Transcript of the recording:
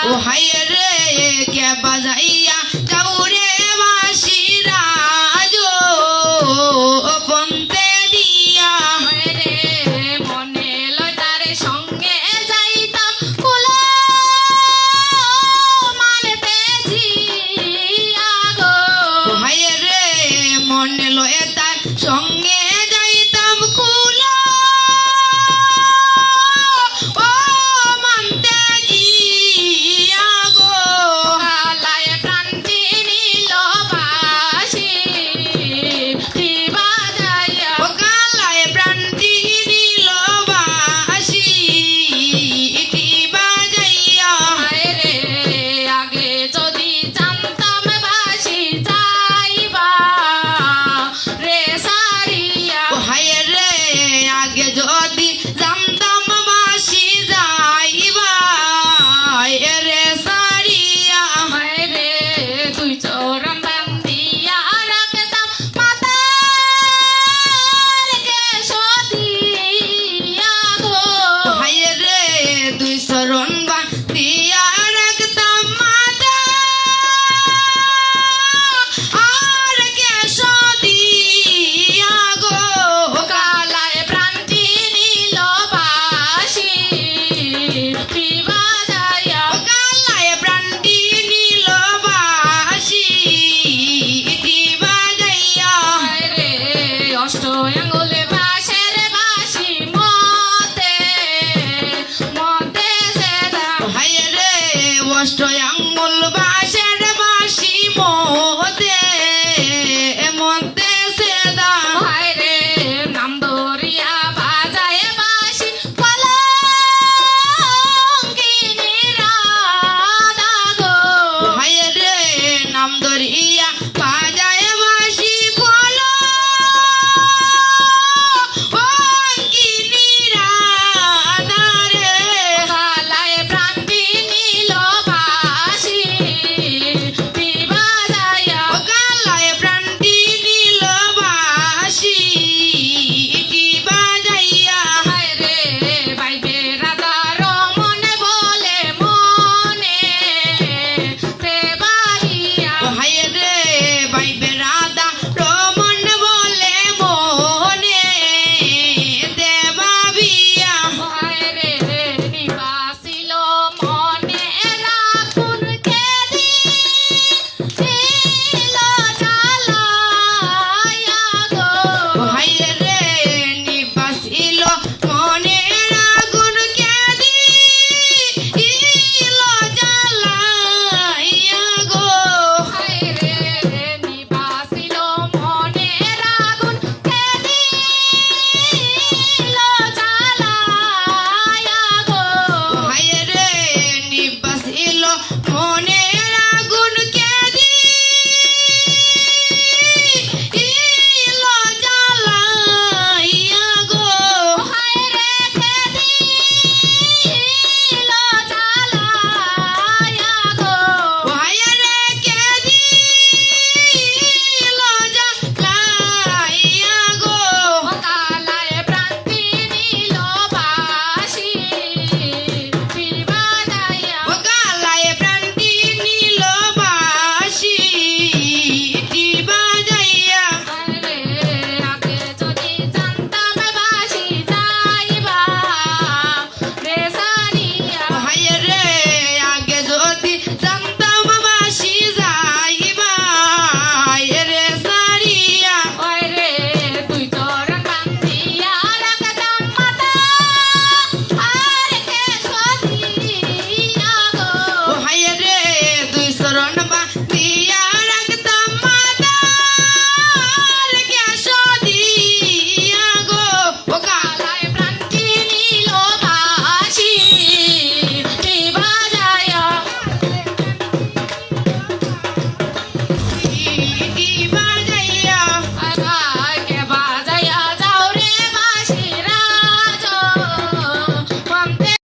ও হায় রে কে বাজাইয়া যাও রে বাঁশি রাজো পন্তে দিয়া রে মনে লয় তার সঙ্গে যাইতাম কুলো মানতে জিয়া গো ও হায় রে মনে লয়ে তার সঙ্গে যাইতাম কুলো ও মানতে জিয়া গো কালায় প্রান্তি নীল বাসি বাজাইয়া ও গালায় প্রান্তি নীল বাঁশি ইটি বাজাইয়া হায় রে আগে যদি জানতাম বাসি যাইবা রে সারিয়া ও হায় রে আগে যদি জানতাম বাঁশি যাইবা রে সারিয়া হায় রে তুই চরণ বান্ধিয়া রাখতাম মাতার কেশ দিয়া গো ও হায় রে দুই শরণ বাঁধিয়া রাখতাম মাতা আর কেশ দিয়া গো কালায় প্রান্তি নীল বাসি বাজাইয়া ও গালায় প্রান্তি নীল বাঁশি ইটি বাজাইয়া হায় রে অষ্ট আঙ্গুলে বাঁশের বাঁশি মতে মতে সেদা ও হায় রে অষ্ট আঙ্গুল বাঁশের বাঁশি মধ্যে মধ্যে সেদা হায় রে নাম ধরিয়া বাজায় বাঁশি কলঙ্কিনী রাধা গো ও হায় রে নাম ধরিয়া বাজায় বাঁশি কলো অঙ্কিনী রাধা রে কালায় প্রান্তি নীল বাঁশি বাজাইয়া ও গালায় প্রান্তি নীল বাঁশি ইটি বাজাইয়া হায় রে বাইবে রাধার মনে বলে মনে তে বাহিয়া ও হায় রে বাইবে রাধা রমন বলে মনে দেবাবিয়া হায় রে নিবাসিল মনে রাখুন কেদি ছিল জ্বালায়া গো ও হায় রে নিবাসিল মনের আগুন কেদি ইল জ্বালাইয়া গো হায় রে নিবাসিল মনে রাখুন কেদি ছিল জ্বালায়া গো ও হায় রে নিবাসিল মনের